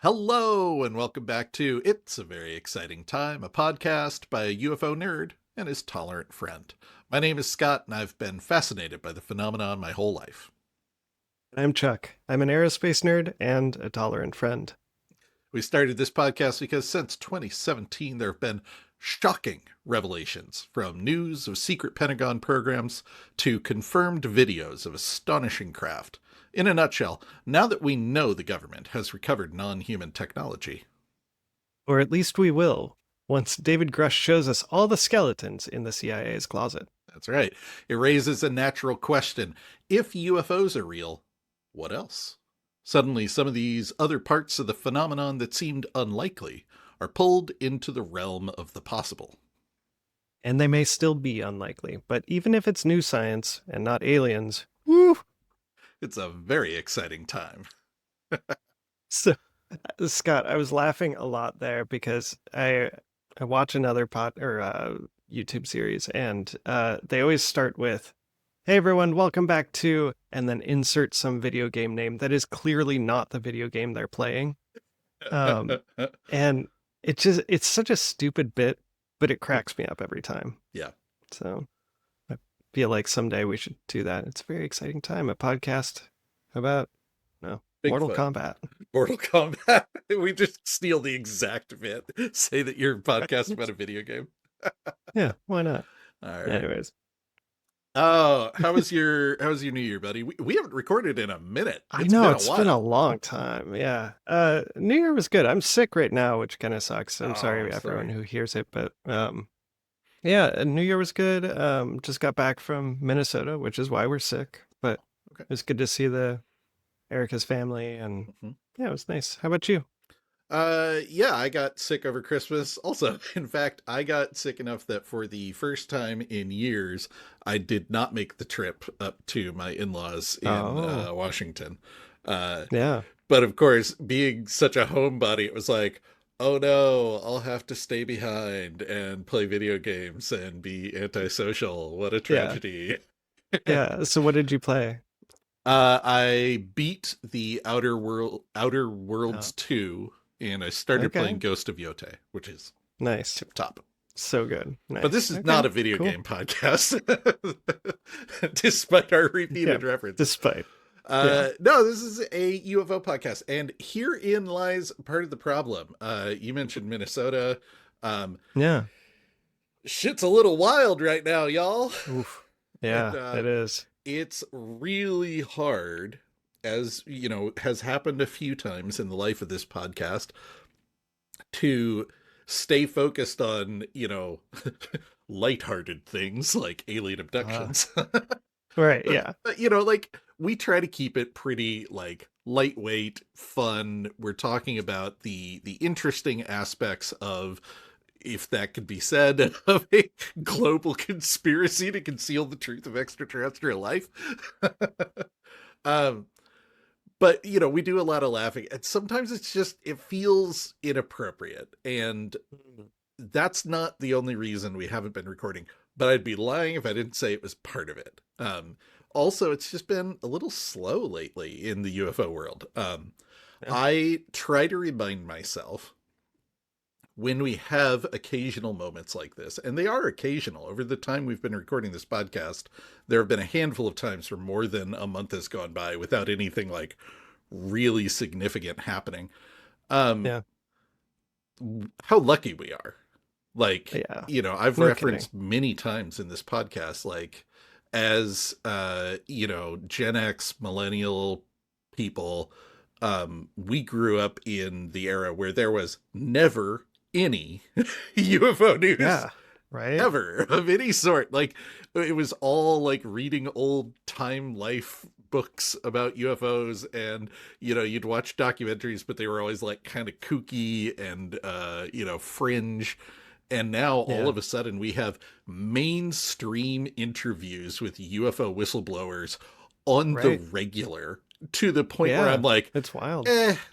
Hello, and welcome back to It's a Very Exciting Time, a podcast by a UFO nerd and his tolerant friend. My name is Scott, and I've been fascinated by the phenomenon my whole life. I'm Chuck. I'm an aerospace nerd and a tolerant friend. We started this podcast because since 2017, there have been shocking revelations, from news of secret Pentagon programs to confirmed videos of astonishing craft. In a nutshell, now that we know the government has recovered non-human technology. Or at least we will, once David Grusch shows us all the skeletons in the CIA's closet. That's right. It raises a natural question. If UFOs are real, what else? Suddenly, some of these other parts of the phenomenon that seemed unlikely are pulled into the realm of the possible. And they may still be unlikely, but even if it's new science and not aliens, woo! It's a very exciting time. So, Scott, I was laughing a lot there because I watch another YouTube series, and they always start with, "Hey everyone, welcome back to," and then insert some video game name that is clearly not the video game they're playing. And it's such a stupid bit, but it cracks me up every time. Yeah. So I feel like someday we should do that. It's a very exciting time. A podcast about Mortal Kombat. Mortal Kombat. We just steal the exact bit. Say that your podcast about a video game. Yeah, why not? All right. Anyways. Oh, how was your New Year, buddy? We haven't recorded in a minute. I know, it's been a long time. Yeah. New Year was good. I'm sick right now, which kind of sucks. I'm sorry everyone who hears it, but yeah, New Year was good. Just got back from Minnesota, which is why we're sick. But okay. It was good to see Erica's family, and yeah, it was nice. How about you? Yeah, I got sick over Christmas. Also, in fact, I got sick enough that for the first time in years, I did not make the trip up to my in-laws in Washington. Yeah. But of course, being such a homebody, it was like, oh no, I'll have to stay behind and play video games and be antisocial. What a tragedy. Yeah. So what did you play? I beat the Outer Worlds 2. And I started playing Ghost of Yote, which is nice, tip top. So good. Nice. But this is not a video game podcast, despite our repeated reference. Despite. No, this is a UFO podcast. And herein lies part of the problem. You mentioned Minnesota. Yeah. Shit's a little wild right now, y'all. Oof. Yeah, it is. It's really hard, as you know, has happened a few times in the life of this podcast, to stay focused on, lighthearted things like alien abductions. Right, yeah. But, we try to keep it pretty, lightweight, fun. We're talking about the interesting aspects of, if that could be said, of a global conspiracy to conceal the truth of extraterrestrial life. But, we do a lot of laughing, and sometimes it feels inappropriate, and that's not the only reason we haven't been recording, but I'd be lying if I didn't say it was part of it. Also, it's just been a little slow lately in the UFO world. I try to remind myself, when we have occasional moments like this, and they are occasional, over the time we've been recording this podcast, there have been a handful of times where more than a month has gone by without anything really significant happening. How lucky we are. I've referenced many times in this podcast, as, Gen X, millennial people, we grew up in the era where there was never any UFO news ever of any sort. It was all reading old Time Life books about UFOs, and you'd watch documentaries, but they were always kind of kooky and fringe. And now all of a sudden we have mainstream interviews with UFO whistleblowers on the regular, to the point where I'm like, it's wild.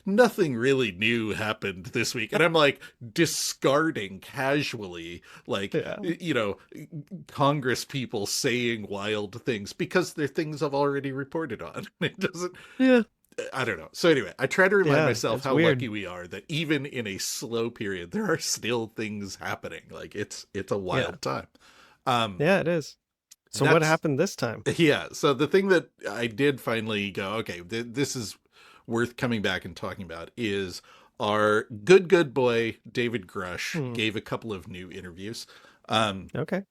Nothing really new happened this week. And I'm discarding casually, Congress people saying wild things because they're things I've already reported on. It doesn't, I don't know. So anyway, I try to remind myself how weird. lucky we are that even in a slow period, there are still things happening. Like it's a wild time. Yeah, it is. So what happened this time? Yeah. So the thing that I did finally go, okay, this is worth coming back and talking about is our good boy, David Grusch, gave a couple of new interviews. Okay.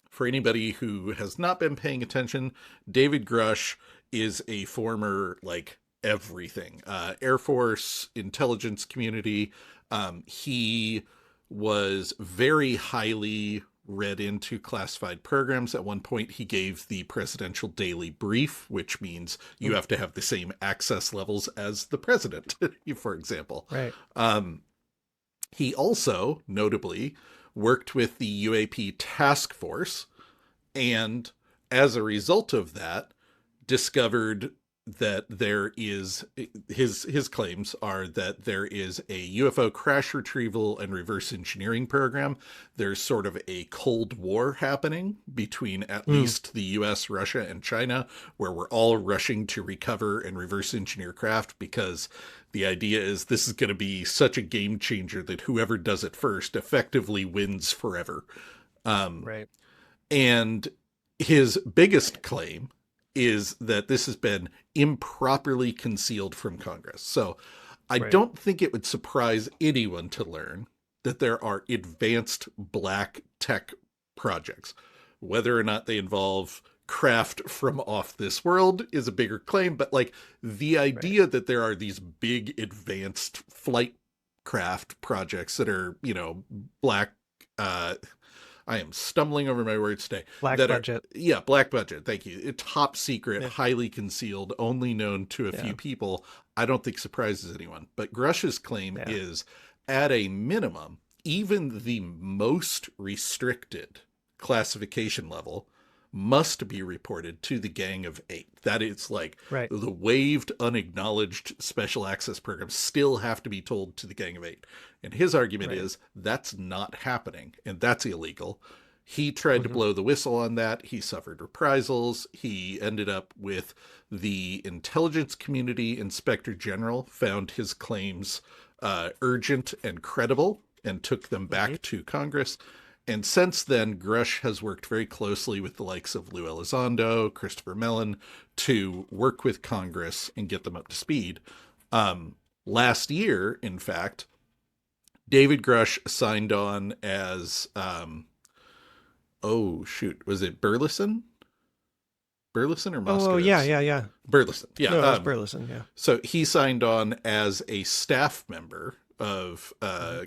For anybody who has not been paying attention, David Grusch is a former, like, everything. Air Force, intelligence community. He was very highly read into classified programs. At one point, he gave the presidential daily brief, which means you have to have the same access levels as the president, for example. Right. He also, notably, worked with the UAP task force, and as a result of that, discovered that there is his claims are that there is a UFO crash retrieval and reverse engineering program. There's sort of a Cold War happening between at least the US, Russia, and China, where we're all rushing to recover and reverse engineer craft because the idea is this is going to be such a game changer that whoever does it first effectively wins forever. Right. And his biggest claim is that this has been improperly concealed from Congress. So I don't think it would surprise anyone to learn that there are advanced black tech projects. Whether or not they involve craft from off this world is a bigger claim, but like the idea that there are these big advanced flight craft projects that are, you know, black, I am stumbling over my words today. Black budget. Black budget. Thank you. Top secret, highly concealed, only known to a few people. I don't think surprises anyone. But Grusch's claim is, at a minimum, even the most restricted classification level must be reported to the Gang of Eight. That is like the waived, unacknowledged special access programs still have to be told to the Gang of Eight. And his argument is that's not happening, and that's illegal. He tried to blow the whistle on that. He suffered reprisals. He ended up with the intelligence community inspector general, found his claims urgent and credible, and took them back to Congress. And since then, Grusch has worked very closely with the likes of Lou Elizondo, Christopher Mellon, to work with Congress and get them up to speed. Last year, in fact, David Grusch signed on as, was it Burleson? Burleson or Moskowitz? Oh, yeah. Burleson, yeah. No, it was Burleson, yeah. So he signed on as a staff member of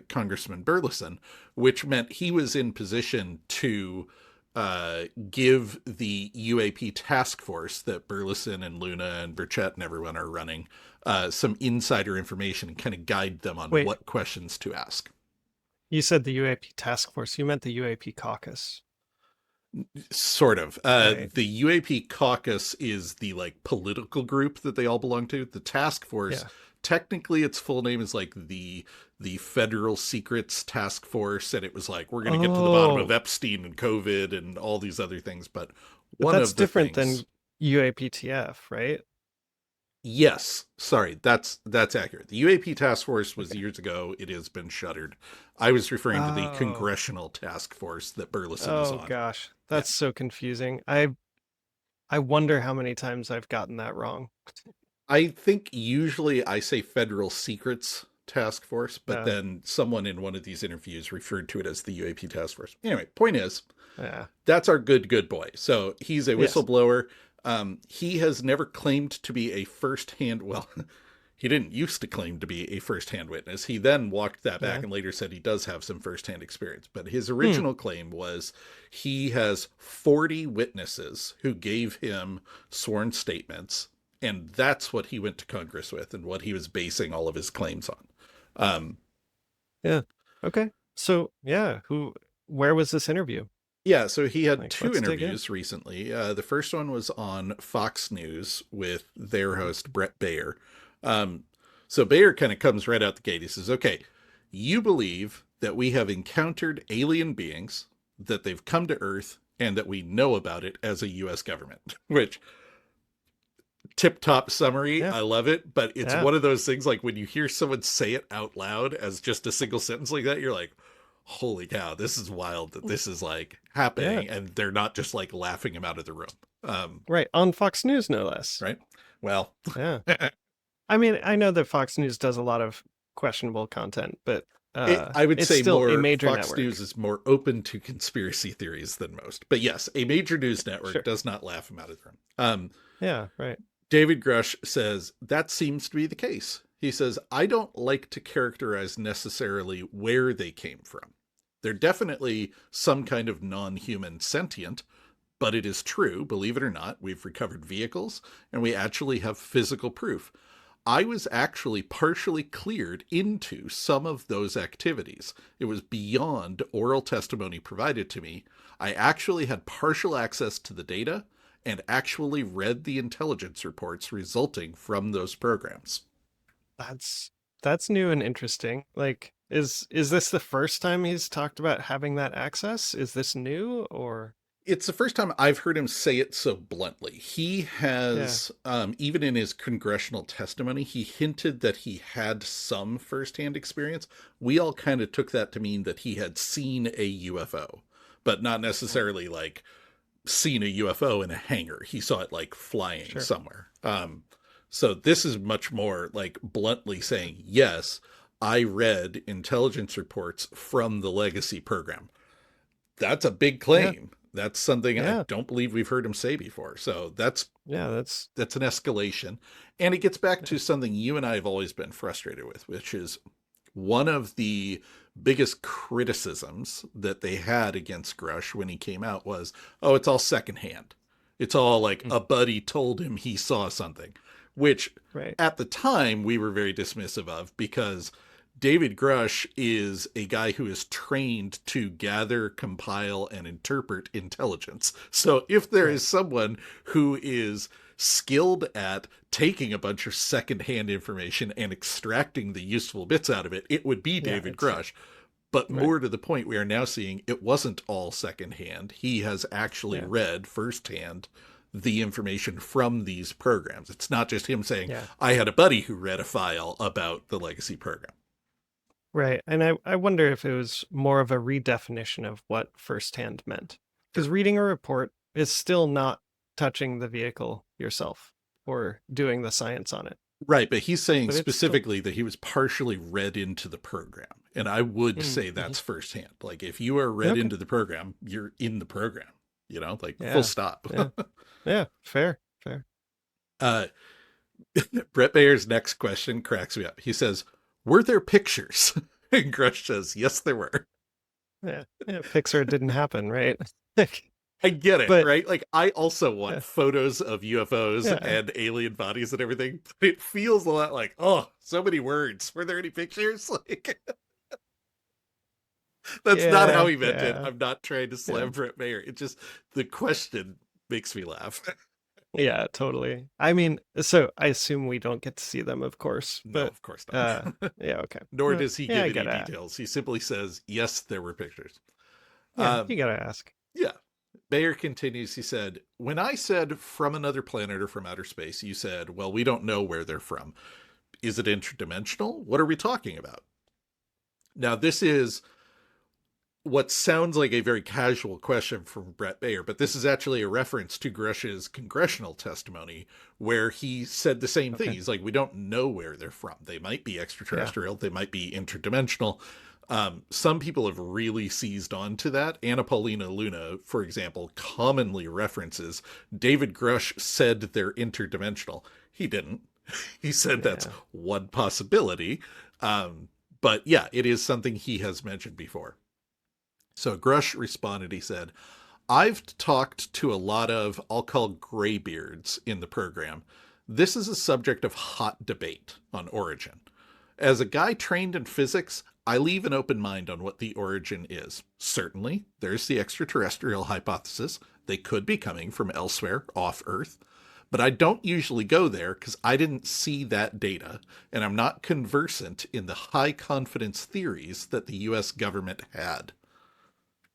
Congressman Burleson, which meant he was in position to give the UAP task force that Burleson and Luna and Burchett and everyone are running some insider information and kind of guide them on what questions to ask. You said the UAP task force. You meant the UAP caucus. Sort of. The UAP caucus is the like political group that they all belong to. The task force, technically its full name is like the Federal Secrets Task Force, and it was like, we're going to get to the bottom of Epstein and COVID and all these other things. But that's different than UAPTF, right? Yes. Sorry, that's accurate. The UAP task force was years ago. It has been shuttered. I was referring to the congressional task force that Burleson is on. Oh gosh, that's so confusing. I wonder how many times I've gotten that wrong. I think usually I say Federal Secrets Task Force, but then someone in one of these interviews referred to it as the UAP Task Force. Anyway, point is, that's our good boy. So he's a whistleblower. He has never claimed to be a first-hand, well, he didn't used to claim to be a first-hand witness. He then walked that back and later said he does have some first-hand experience. But his original claim was he has 40 witnesses who gave him sworn statements, and that's what he went to Congress with and what he was basing all of his claims on. Okay. So, where was this interview? Yeah, so he had two interviews recently. The first one was on Fox News with their host, Brett Baer. So Baer kind of comes right out the gate. He says, okay, you believe that we have encountered alien beings, that they've come to Earth, and that we know about it as a U.S. government, which tip-top summary. Yeah. I love it, but it's Yeah. one of those things like when you hear someone say it out loud as just a single sentence like that, you're like, holy cow, this is wild that this is like happening, and they're not just like laughing him out of the room. Right, on Fox News, no less. Right. Well, yeah. I mean, I know that Fox News does a lot of questionable content, but I would it's say still more a major Fox network. News is more open to conspiracy theories than most. But yes, a major news network does not laugh him out of the room. Yeah, right. David Grusch says, that seems to be the case. He says, I don't like to characterize necessarily where they came from. They're definitely some kind of non-human sentient, but it is true, believe it or not, we've recovered vehicles, and we actually have physical proof. I was actually partially cleared into some of those activities. It was beyond oral testimony provided to me. I actually had partial access to the data and actually read the intelligence reports resulting from those programs. That's new and interesting. Like, is this the first time he's talked about having that access? Is this new, or? It's the first time I've heard him say it so bluntly. He has, even in his congressional testimony, he hinted that he had some firsthand experience. We all kind of took that to mean that he had seen a UFO, but not necessarily like seen a UFO in a hangar. He saw it like flying somewhere. So this is much more like bluntly saying, yes, I read intelligence reports from the legacy program. That's a big claim. That's something I don't believe we've heard him say before. So that's an escalation. And it gets back to something you and I have always been frustrated with, which is one of the biggest criticisms that they had against Grusch when he came out was, oh, it's all secondhand. It's all like a buddy told him he saw something, which at the time we were very dismissive of, because David Grusch is a guy who is trained to gather, compile, and interpret intelligence. So if there is someone who is skilled at taking a bunch of secondhand information and extracting the useful bits out of it, it would be David Grusch. But more to the point, we are now seeing it wasn't all secondhand. He has actually read firsthand the information from these programs. It's not just him saying, I had a buddy who read a file about the legacy program. Right. And I wonder if it was more of a redefinition of what firsthand meant. Because reading a report is still not touching the vehicle yourself or doing the science on it. Right, but he's saying specifically that he was partially read into the program. And I would say that's firsthand. Like, if you are read into the program, you're in the program, you know, like full stop. Fair. Brett Bayer's next question cracks me up. He says, were there pictures? And Grusch says, yes, there were. Yeah, Pixar didn't happen, right? I get it, right? Like, I also want photos of UFOs and alien bodies and everything. But it feels a lot like, oh, so many words. Were there any pictures? Like, that's not how he meant it. I'm not trying to slam Brett Mayer. It just, the question makes me laugh. Yeah, totally. I mean, so I assume we don't get to see them, of course. But, no, of course not. Okay. Nor does he give any details. He simply says, yes, there were pictures. Yeah, you gotta ask. Yeah. Bayer continues, he said, when I said from another planet or from outer space, you said, well, we don't know where they're from. Is it interdimensional? What are we talking about? Now, this is what sounds like a very casual question from Brett Bayer, but this is actually a reference to Grusch's congressional testimony where he said the same thing. He's like, we don't know where they're from. They might be extraterrestrial. They might be interdimensional. Some people have really seized on to that. Anna Paulina Luna, for example, commonly references David Grusch said they're interdimensional. He didn't. He said that's one possibility. But yeah, it is something he has mentioned before. So Grusch responded, he said, I've talked to a lot of, I'll call graybeards in the program. This is a subject of hot debate on origin. As a guy trained in physics, I leave an open mind on what the origin is. Certainly, there's the extraterrestrial hypothesis. They could be coming from elsewhere, off Earth. But I don't usually go there because I didn't see that data, and I'm not conversant in the high confidence theories that the U.S. government had.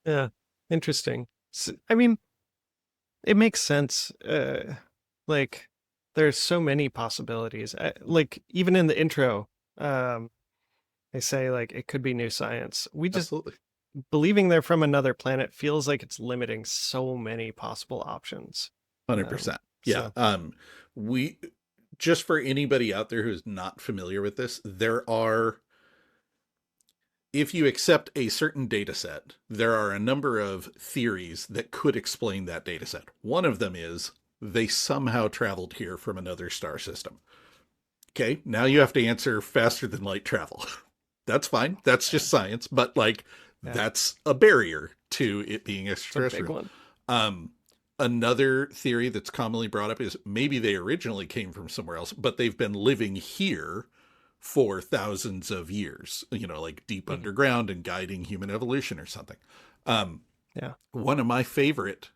Yeah, interesting. So, I mean, it makes sense. Like, there's so many possibilities. Like even in the intro, they say like it could be new science. We just Absolutely. believing they're from another planet feels like it's limiting so many possible options. 100%. Yeah. So. We just for anybody out there who's not familiar with this, if you accept a certain data set, there are a number of theories that could explain that data set. One of them is they somehow traveled here from another star system. Okay, now you have to answer faster than light travel. That's fine. That's just science, but like that's a barrier to it being extraterrestrial. It's a big one. Another theory that's commonly brought up is maybe they originally came from somewhere else, but they've been living here for thousands of years, like deep underground and guiding human evolution or something. One of my favorite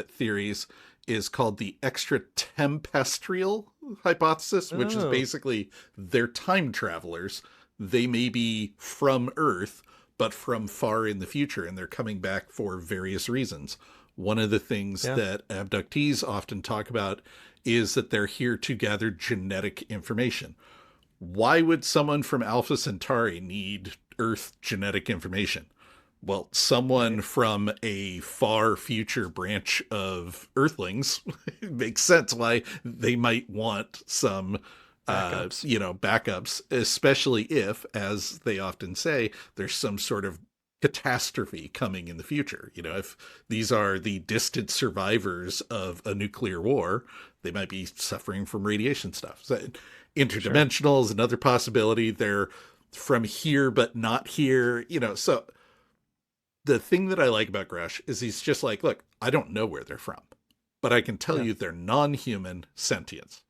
theories is called the extraterrestrial hypothesis, which is basically they're time travelers. They may be from Earth, but from far in the future, and they're coming back for various reasons. One of the things that abductees often talk about is that they're here to gather genetic information. Why would someone from Alpha Centauri need Earth genetic information? Well, someone from a far future branch of Earthlings, it makes sense why they might want some backups, especially if, as they often say, there's some sort of catastrophe coming in the future. If these are the distant survivors of a nuclear war, they might be suffering from radiation stuff. So interdimensional is another possibility. They're from here but not here. So the thing that I like about Grusch is he's just like, look, I don't know where they're from, but I can tell you they're non-human sentients.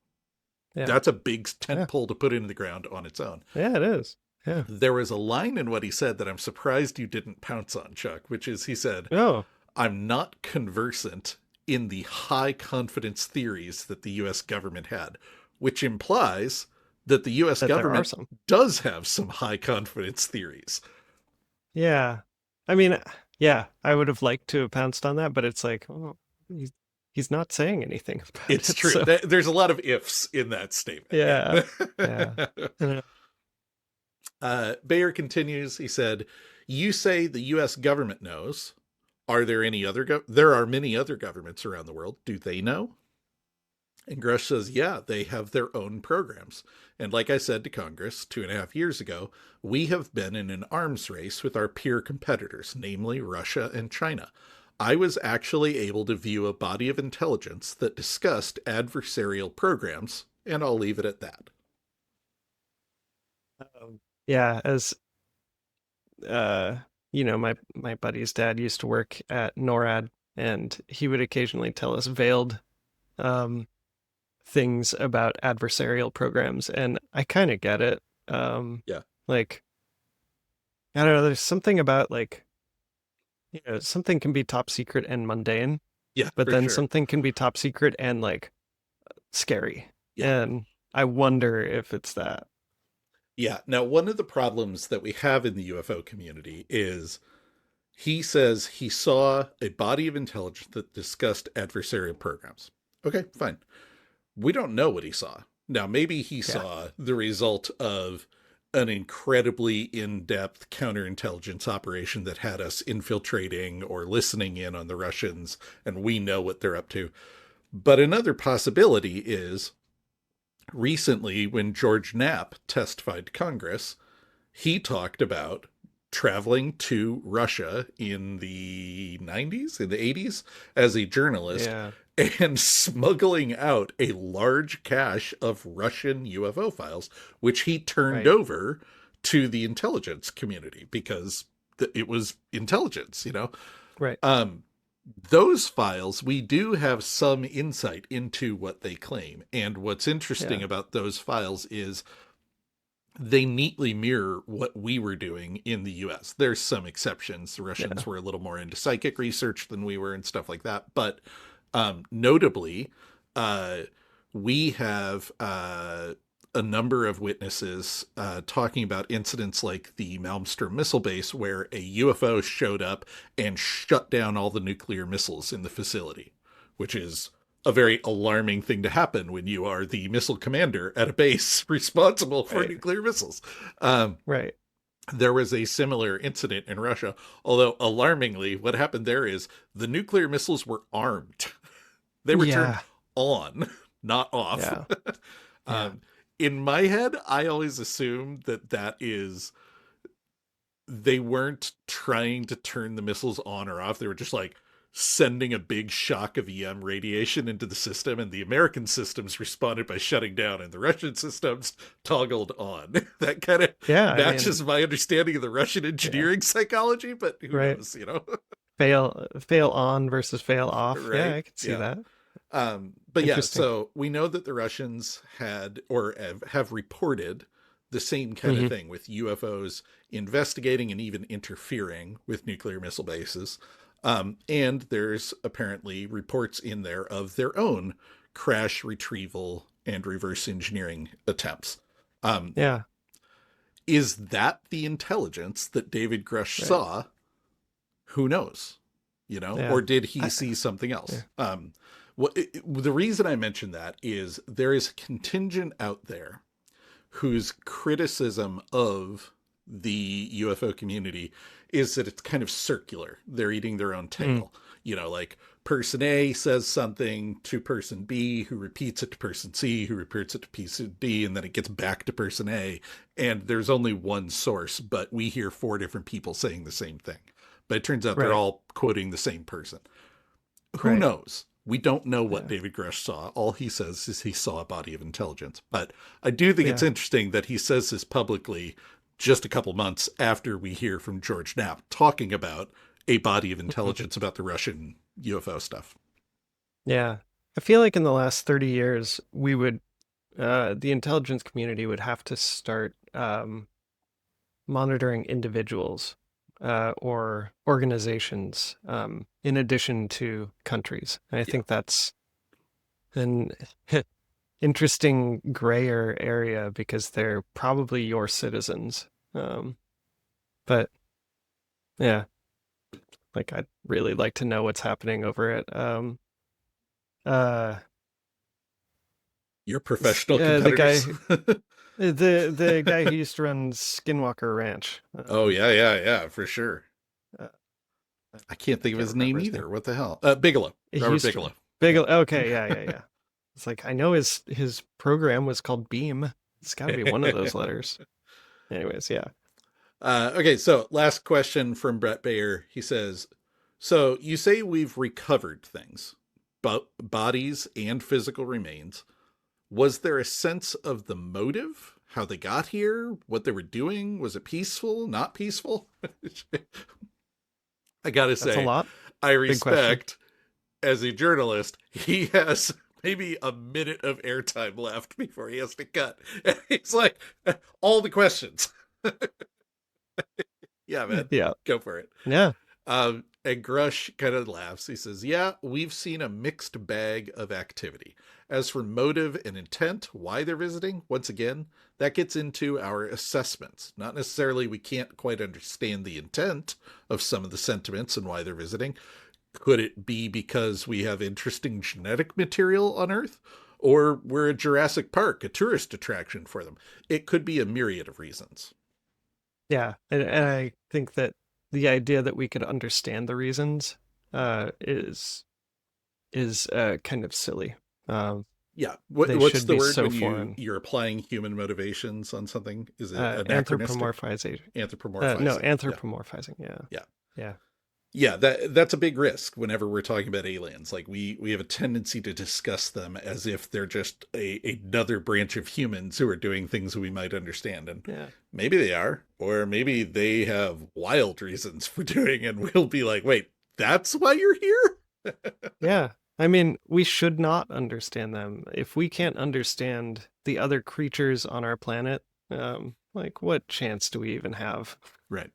That's a big tent pole to put into the ground on its own. Yeah, it is. Yeah. There was a line in what he said that I'm surprised you didn't pounce on, Chuck, which is he said, I'm not conversant in the high confidence theories that the U.S. government had, which implies that the U.S. government does have some high confidence theories. Yeah. I mean, I would have liked to have pounced on that, but it's like, he's not saying anything about it's true. So. There's a lot of ifs in that statement. Yeah. Bayer continues. He said, you say the U.S. government knows. Are there any other? There are many other governments around the world. Do they know? And Grusch says, yeah, they have their own programs. And like I said to Congress 2.5 years ago, we have been in an arms race with our peer competitors, namely Russia and China. I was actually able to view a body of intelligence that discussed adversarial programs, and I'll leave it at that. As my buddy's dad used to work at NORAD, and he would occasionally tell us veiled things about adversarial programs, and I kind of get it. Like, I don't know, there's something about like, something can be top secret and mundane, but then something can be top secret and like scary, and I wonder if it's that. Yeah. Now, one of the problems that we have in the UFO community is he says he saw a body of intelligence that discussed adversarial programs. Okay, fine. We don't know what he saw. Now, maybe he saw the result of an incredibly in-depth counterintelligence operation that had us infiltrating or listening in on the Russians, and we know what they're up to. But another possibility is recently, when George Knapp testified to Congress, he talked about traveling to Russia in the 90s, in the 80s, as a journalist, and smuggling out a large cache of Russian UFO files, which he turned over to the intelligence community because it was intelligence, Right. Those files, we do have some insight into what they claim. And what's interesting about those files is they neatly mirror what we were doing in the US. There's some exceptions. The Russians were a little more into psychic research than we were and stuff like that. But notably, we have a number of witnesses talking about incidents like the Malmstrom missile base, where a UFO showed up and shut down all the nuclear missiles in the facility, which is a very alarming thing to happen when you are the missile commander at a base responsible for nuclear missiles. Right. There was a similar incident in Russia, although alarmingly, what happened there is the nuclear missiles were armed. They were turned on, not off. Yeah. In my head, I always assume that is, they weren't trying to turn the missiles on or off. They were just like sending a big shock of EM radiation into the system, and the American systems responded by shutting down, and the Russian systems toggled on. That kind of matches my understanding of the Russian engineering psychology, but who knows, you know? Fail on versus fail off. Right? Yeah, I can see that. But yeah, so we know that the Russians had or have reported the same kind of thing with UFOs investigating and even interfering with nuclear missile bases. And there's apparently reports in there of their own crash, retrieval, and reverse engineering attempts. Is that the intelligence that David Grusch saw? Who knows? You know, or did he see something else? The reason I mention that is there is a contingent out there whose criticism of the UFO community is that it's kind of circular. They're eating their own tail. You know, like person A says something to person B, who repeats it to person C, who repeats it to person D, and then it gets back to person A. And there's only one source, but we hear 4 different people saying the same thing. But it turns out they're all quoting the same person. Who knows? We don't know what David Grusch saw. All he says is he saw a body of intelligence. But I do think it's interesting that he says this publicly just a couple months after we hear from George Knapp talking about a body of intelligence about the Russian UFO stuff. Yeah. I feel like in the last 30 years, we would, the intelligence community would have to start monitoring individuals or organizations in addition to countries. And I think that's an interesting grayer area because they're probably your citizens. But yeah, like I'd really like to know what's happening over at your professional competitors. The guy who used to run Skinwalker Ranch. Oh yeah, for sure. I can't think of his name either. What the hell? Bigelow. Robert Bigelow. Bigelow. Okay, yeah. It's like I know his program was called Beam. It's got to be one of those letters. Anyways, yeah. Okay, so last question from Brett Bayer. He says, so you say we've recovered things, but bodies and physical remains. Was there a sense of the motive? How they got here? What they were doing? Was it peaceful? Not peaceful? I gotta say, that's a lot. I respect, as a journalist, he has maybe a minute of airtime left before he has to cut. And he's like, all the questions. Yeah, man. Yeah. Go for it. Yeah. And Grusch kind of laughs. He says, yeah, we've seen a mixed bag of activity. As for motive and intent, why they're visiting, once again, that gets into our assessments. Not necessarily we can't quite understand the intent of some of the sentiments and why they're visiting. Could it be because we have interesting genetic material on Earth? Or we're a Jurassic Park, a tourist attraction for them? It could be a myriad of reasons. Yeah, and I think that the idea that we could understand the reasons is kind of silly. Yeah. What's the word when you're applying human motivations on something? Is it anthropomorphization? Anthropomorphizing. No, anthropomorphizing. Yeah. Yeah, that's a big risk whenever we're talking about aliens. Like we have a tendency to discuss them as if they're just another branch of humans who are doing things we might understand. And maybe they are, or maybe they have wild reasons for doing it. And we'll be like, wait, that's why you're here? Yeah. I mean, we should not understand them. If we can't understand the other creatures on our planet, like what chance do we even have? Right.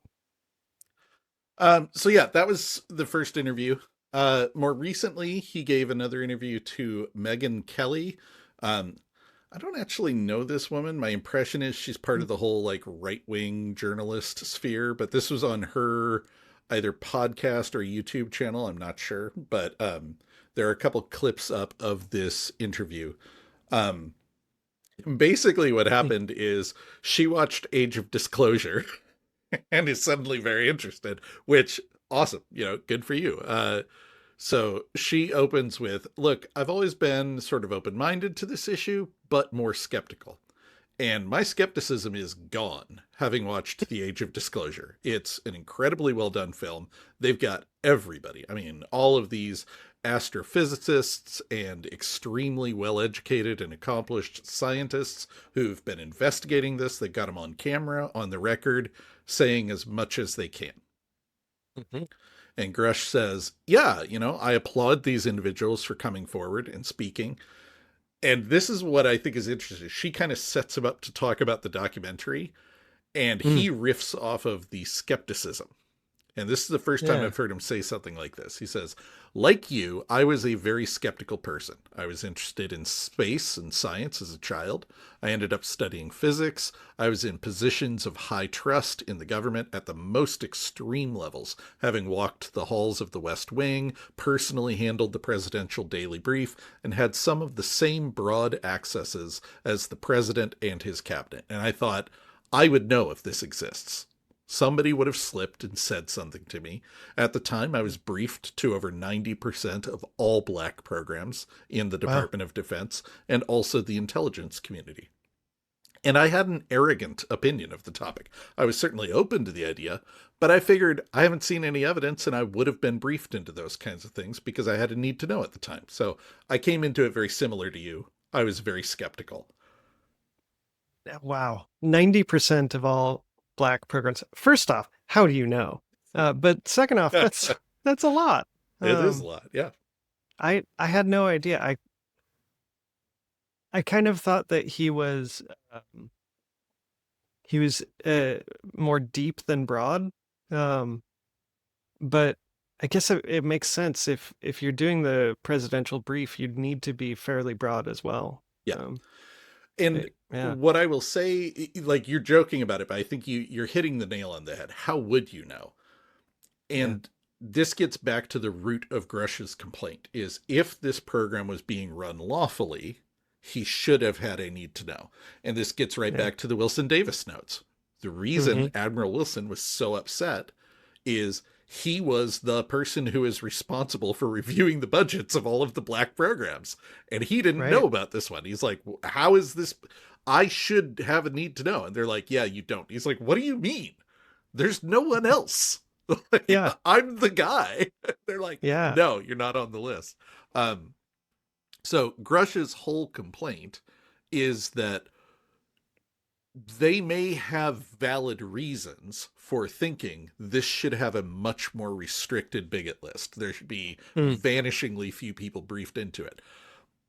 So yeah, that was the first interview. More recently, he gave another interview to Megyn Kelly. I don't actually know this woman. My impression is she's part of the whole like right-wing journalist sphere, but this was on her either podcast or YouTube channel. I'm not sure, but there are a couple clips up of this interview. Um, Basically what happened is she watched Age of Disclosure and is suddenly very interested, which awesome, good for you. So she opens with, look, I've always been sort of open-minded to this issue, but more skeptical. And my skepticism is gone, having watched The Age of Disclosure. It's an incredibly well-done film. They've got everybody. I mean, all of these astrophysicists and extremely well-educated and accomplished scientists who've been investigating this. They've got them on camera, on the record, saying as much as they can. Mm-hmm. And Grusch says, yeah, I applaud these individuals for coming forward and speaking. And this is what I think is interesting. She kind of sets him up to talk about the documentary, and he riffs off of the skepticism. And this is the first time I've heard him say something like this. He says, like you, I was a very skeptical person. I was interested in space and science as a child. I ended up studying physics. I was in positions of high trust in the government at the most extreme levels, having walked the halls of the West Wing, personally handled the presidential daily brief, and had some of the same broad accesses as the president and his cabinet. And I thought, I would know if this exists. Somebody would have slipped and said something to me. At the time, I was briefed to over 90% of all black programs in the Department of Defense and also the intelligence community. And I had an arrogant opinion of the topic. I was certainly open to the idea, but I figured I haven't seen any evidence and I would have been briefed into those kinds of things because I had a need to know at the time. So I came into it very similar to you. I was very skeptical. Wow. 90% of all black programs. First off, how do you know? But second off, that's a lot. It is a lot, yeah. I had no idea. I kind of thought that he was more deep than broad, but I guess it makes sense if you're doing the presidential brief, you'd need to be fairly broad as well. Yeah. What I will say, like you're joking about it, but I think you're hitting the nail on the head. How would you know? And this gets back to the root of Grusch's complaint, is if this program was being run lawfully, he should have had a need to know. And this gets right back to the Wilson Davis notes. The reason Admiral Wilson was so upset is he was the person who is responsible for reviewing the budgets of all of the black programs. And he didn't know about this one. He's like, how is this? I should have a need to know. And they're like, yeah, you don't. He's like, what do you mean? There's no one else. Like, yeah, I'm the guy. They're like, yeah, no, you're not on the list. So Grusch's whole complaint is that they may have valid reasons for thinking this should have a much more restricted bigot list. There should be vanishingly few people briefed into it.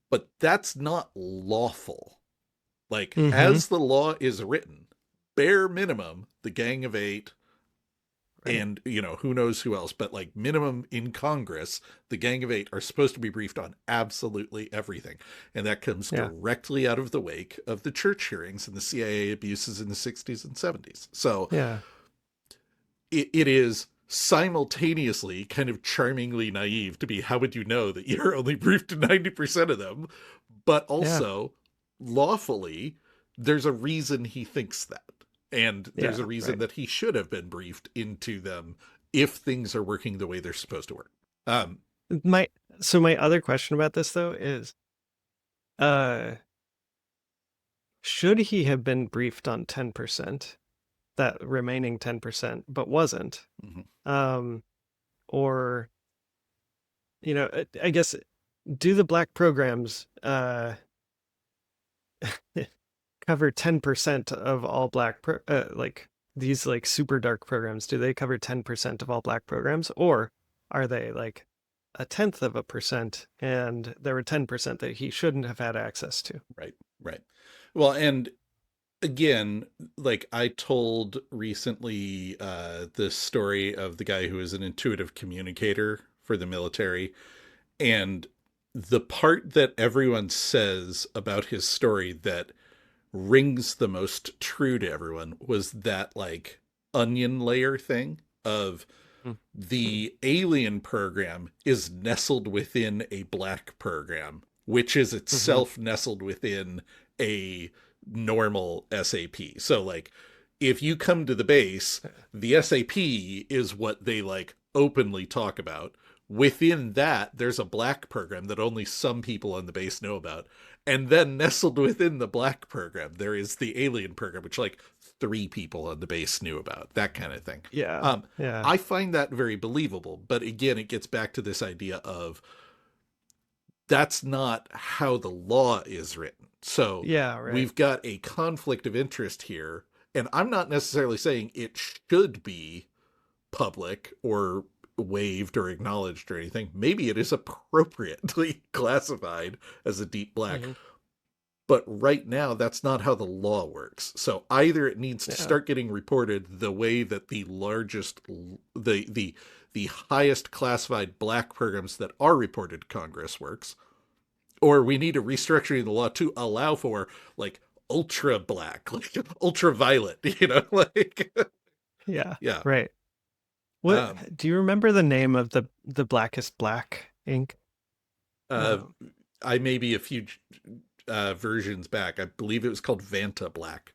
But that's not lawful. Like, as the law is written, bare minimum, the Gang of Eight, and, who knows who else, but like minimum in Congress, the Gang of Eight are supposed to be briefed on absolutely everything. And that comes directly out of the wake of the church hearings and the CIA abuses in the 60s and 70s. So it is simultaneously kind of charmingly naive to be, how would you know that you're only briefed to 90% of them? But also lawfully, there's a reason he thinks that. And there's a reason that he should have been briefed into them if things are working the way they're supposed to work. My other question about this, though, is should he have been briefed on 10%, that remaining 10%, but wasn't? Or, I guess, do the black programs cover 10% of all black like these like super dark programs? Do they cover 10% of all black programs, or are they like 0.1% and there were 10% that he shouldn't have had access to? Right. Well, and again, like I told recently the story of the guy who is an intuitive communicator for the military, and the part that everyone says about his story that rings the most true to everyone was that like onion layer thing of the alien program is nestled within a black program, which is itself nestled within a normal SAP. So like, if you come to the base, the SAP is what they like openly talk about. Within that, there's a black program that only some people on the base know about. And then nestled within the black program, there is the alien program, which like 3 people on the base knew about, that kind of thing. Yeah. I find that very believable. But again, it gets back to this idea of that's not how the law is written. So we've got a conflict of interest here. And I'm not necessarily saying it should be public or waived or acknowledged or anything. Maybe it is appropriately classified as a deep black. But right now, that's not how the law works. So either it needs to start getting reported the way that the largest, the highest classified black programs that are reported to Congress works, or we need a restructuring of the law to allow for like ultra black, like ultraviolet, you know, like right. What do you remember the name of the blackest black ink? I may be a few versions back. I believe it was called Vanta Black.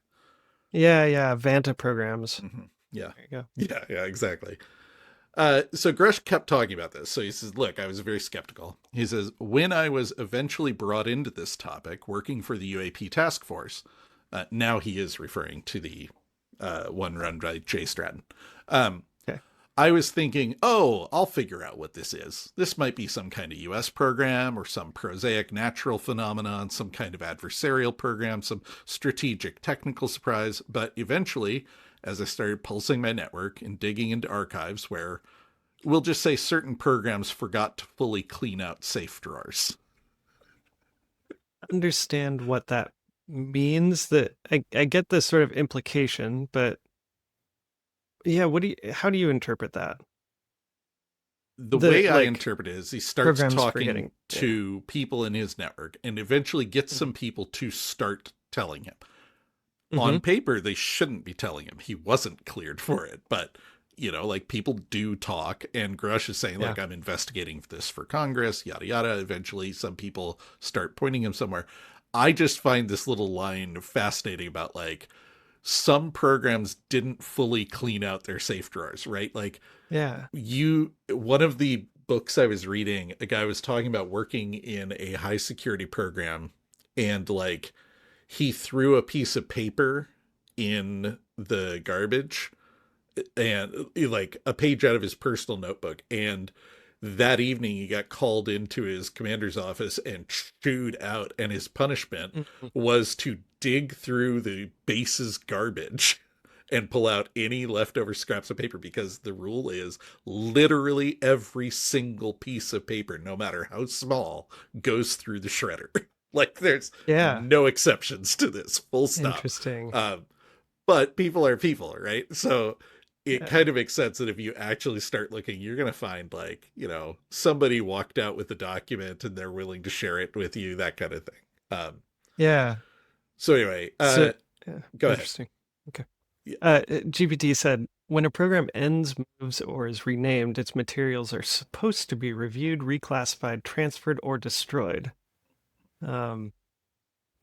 Yeah, Vanta programs. Yeah. There you go. Yeah, exactly. So Grusch kept talking about this. So he says, look, I was very skeptical. He says, when I was eventually brought into this topic, working for the UAP task force, now he is referring to the one run by Jay Stratton. I was thinking, I'll figure out what this is. This might be some kind of US program or some prosaic natural phenomenon, some kind of adversarial program, some strategic technical surprise. But eventually, as I started pulsing my network and digging into archives where we'll just say certain programs forgot to fully clean out safe drawers. Understand what that means. That I get this sort of implication, but yeah, how do you interpret that? The way I interpret it is he starts talking to people in his network and eventually gets some people to start telling him. On paper, they shouldn't be telling him. He wasn't cleared for it. But, you know, like people do talk, and Grusch is saying, like, I'm investigating this for Congress, yada, yada. Eventually, some people start pointing him somewhere. I just find this little line fascinating about, like, some programs didn't fully clean out their safe drawers, right? Like, one of the books I was reading, a guy was talking about working in a high security program, and like he threw a piece of paper in the garbage and like a page out of his personal notebook. And that evening he got called into his commander's office and chewed out, and his punishment was to dig through the base's garbage and pull out any leftover scraps of paper, because the rule is literally every single piece of paper, no matter how small, goes through the shredder. Like there's no exceptions to this, full stop. Interesting. But people are people, right? So it kind of makes sense that if you actually start looking, you're going to find like, you know, somebody walked out with a document and they're willing to share it with you, that kind of thing. So anyway, go ahead. Okay. GPT said, when a program ends, moves, or is renamed, its materials are supposed to be reviewed, reclassified, transferred, or destroyed.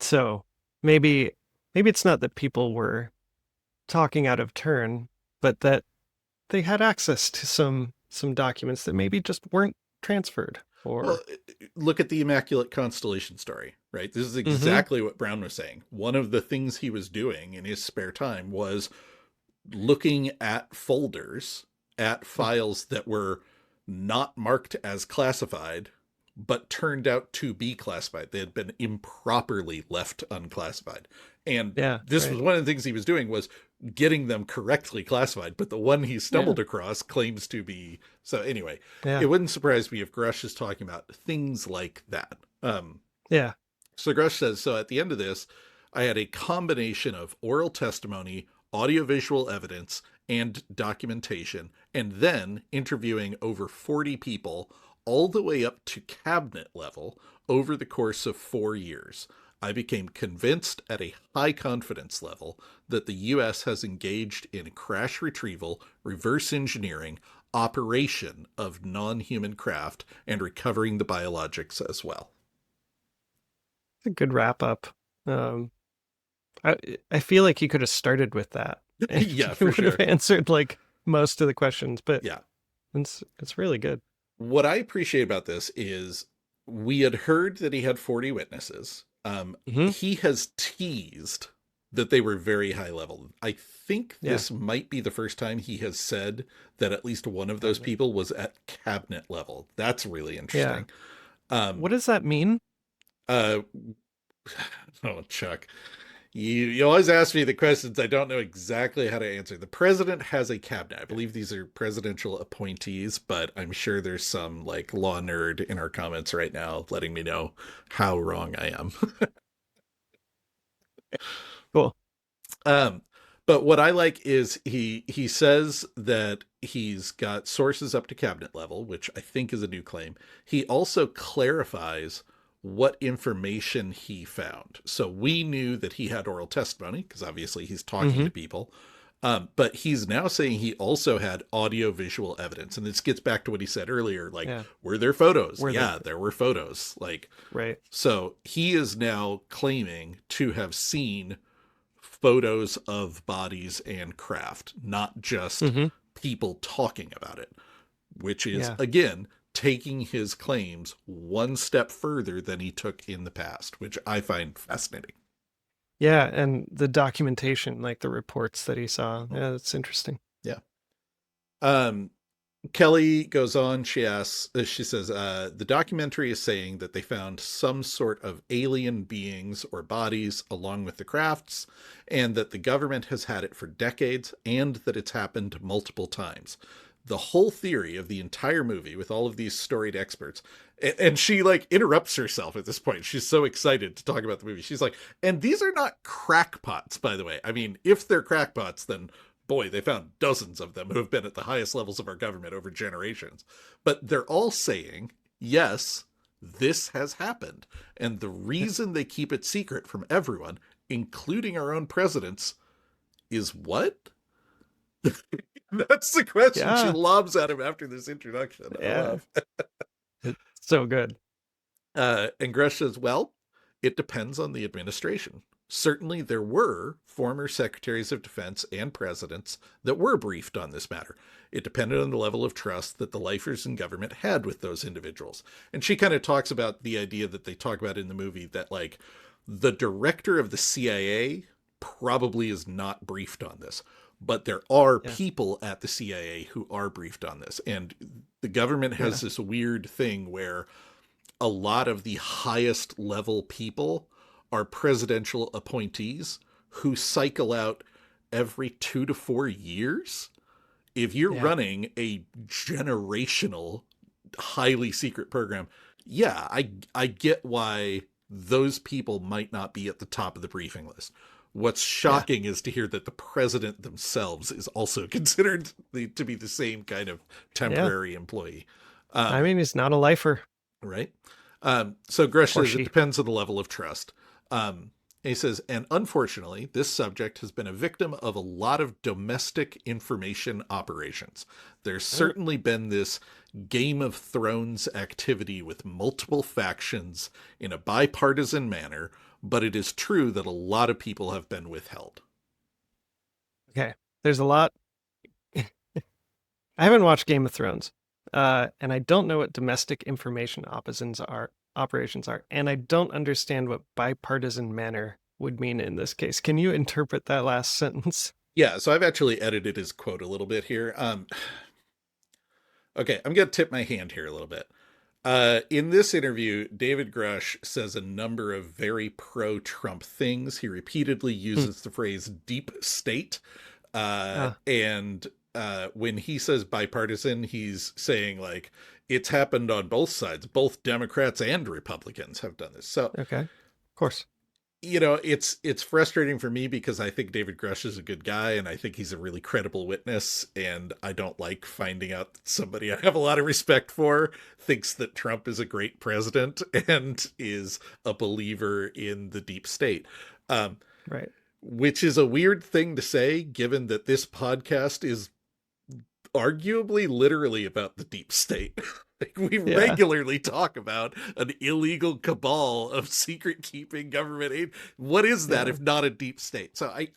So maybe it's not that people were talking out of turn, but that they had access to some documents that maybe just weren't transferred. Or look at the Immaculate Constellation story, right? This is exactly what Brown was saying. One of the things he was doing in his spare time was looking at folders, at files that were not marked as classified, but turned out to be classified. They had been improperly left unclassified. And this was one of the things he was doing, was getting them correctly classified. But the one he stumbled across claims to be. So anyway, it wouldn't surprise me if Grusch is talking about things like that. So Grusch says, so at the end of this, I had a combination of oral testimony, audiovisual evidence, and documentation, and then interviewing over 40 people all the way up to cabinet level over the course of 4 years. I became convinced at a high confidence level that the U.S. has engaged in crash retrieval, reverse engineering, operation of non-human craft, and recovering the biologics as well. It's a good wrap up. I feel like you could have started with that. Yeah, for sure. Would have answered like most of the questions, but yeah, it's really good. What I appreciate about this is we had heard that he had 40 witnesses. He has teased that they were very high level. I think this might be the first time he has said that at least one of those people was at cabinet level. That's really interesting. Yeah. What does that mean? Oh, Chuck, you always ask me the questions I don't know exactly how to answer. The president has a cabinet. I believe these are presidential appointees, but I'm sure there's some like law nerd in our comments right now letting me know how wrong I am. Cool. But what I like is he says that he's got sources up to cabinet level, which I think is a new claim. He also clarifies what information he found. So we knew that he had oral testimony because obviously he's talking to people. But he's now saying he also had audio visual evidence. And this gets back to what he said earlier. Like, were there photos? There were photos. Like, right. So he is now claiming to have seen photos of bodies and craft, not just people talking about it, which is, again, taking his claims one step further than he took in the past, which I find fascinating. Yeah, and the documentation, like the reports that he saw. Yeah, that's interesting. Yeah. Kelly goes on, she says, the documentary is saying that they found some sort of alien beings or bodies along with the crafts, and that the government has had it for decades, and that it's happened multiple times. The whole theory of the entire movie with all of these storied experts, and she like interrupts herself at this point. She's so excited to talk about the movie. She's like, and these are not crackpots, by the way. I mean, if they're crackpots, then boy, they found dozens of them who have been at the highest levels of our government over generations. But they're all saying, yes, this has happened. And the reason they keep it secret from everyone, including our own presidents, is what? That's the question she lobs at him after this introduction. Yeah. It's so good. And Grusch says, well, it depends on the administration. Certainly there were former secretaries of defense and presidents that were briefed on this matter. It depended on the level of trust that the lifers in government had with those individuals. And she kind of talks about the idea that they talk about in the movie that like the director of the CIA probably is not briefed on this, but there are people at the CIA who are briefed on this. And the government has this weird thing where a lot of the highest level people are presidential appointees who cycle out every 2 to 4 years. If you're running a generational, highly secret program, I get why those people might not be at the top of the briefing list. What's shocking is to hear that the president themselves is also considered to be the same kind of temporary employee. I mean, he's not a lifer. Right. So Grusch says it depends on the level of trust. And he says, and unfortunately, this subject has been a victim of a lot of domestic information operations. There's certainly been this Game of Thrones activity with multiple factions in a bipartisan manner, but it is true that a lot of people have been withheld. Okay. There's a lot. I haven't watched Game of Thrones, and I don't know what domestic information operations are, and I don't understand what bipartisan manner would mean in this case. Can you interpret that last sentence? Yeah, so I've actually edited his quote a little bit here. Okay, I'm going to tip my hand here a little bit. In this interview, David Grusch says a number of very pro-Trump things. He repeatedly uses the phrase deep state. And when he says bipartisan, he's saying like it's happened on both sides. Both Democrats and Republicans have done this. So, okay, of course. it's frustrating for me because I think David Grusch is a good guy and I think he's a really credible witness, and I don't like finding out that somebody I have a lot of respect for thinks that Trump is a great president and is a believer in the deep state. Right. Which is a weird thing to say, given that this podcast is arguably literally about the deep state. Like, we regularly talk about an illegal cabal of secret keeping government aid. What is that if not a deep state? So I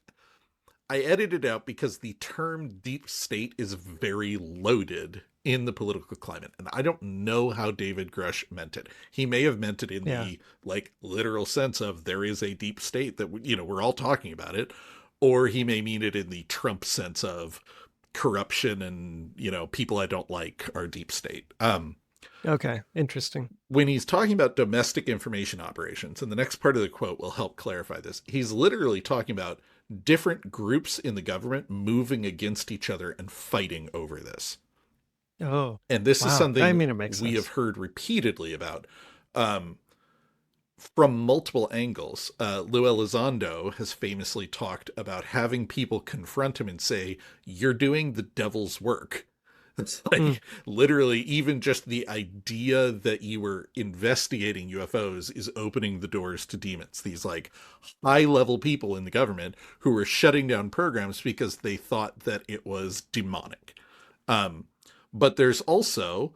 edited out because the term deep state is very loaded in the political climate. And I don't know how David Grusch meant it. He may have meant it in the like literal sense of there is a deep state that, we're all talking about it. Or he may mean it in the Trump sense of corruption and, people I don't like are deep state. Okay, interesting. When he's talking about domestic information operations, and the next part of the quote will help clarify this, he's literally talking about different groups in the government moving against each other and fighting over this. Oh, and this is something it makes we sense. have heard repeatedly about from multiple angles. Lou Elizondo has famously talked about having people confront him and say, "You're doing the devil's work." It's like literally even just the idea that you were investigating UFOs is opening the doors to demons. These like high level people in the government who were shutting down programs because they thought that it was demonic. But there's also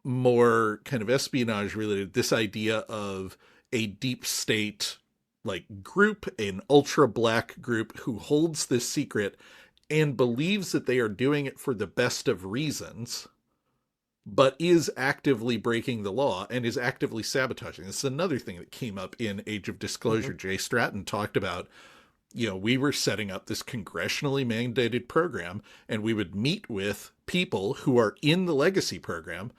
more kind of espionage related, this idea of a deep state like group, an ultra black group who holds this secret and believes that they are doing it for the best of reasons, but is actively breaking the law and is actively sabotaging. This is another thing that came up in Age of Disclosure. Jay Stratton talked about, we were setting up this congressionally mandated program, and we would meet with people who are in the legacy program,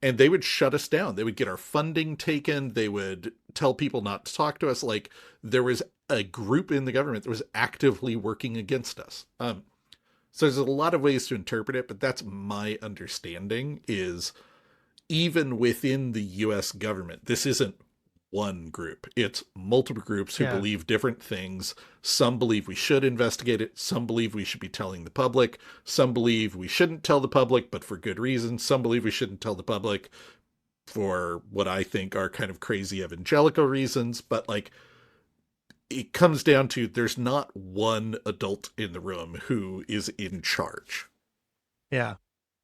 and they would shut us down. They would get our funding taken. They would tell people not to talk to us. Like, there was a group in the government that was actively working against us. So there's a lot of ways to interpret it, but that's my understanding, is even within the U.S. government, this isn't one group. It's multiple groups who believe different things. Some believe we should investigate it. Some believe we should be telling the public. Some believe we shouldn't tell the public, but for good reasons. Some believe we shouldn't tell the public for what I think are kind of crazy evangelical reasons. But like, it comes down to there's not one adult in the room who is in charge. Yeah.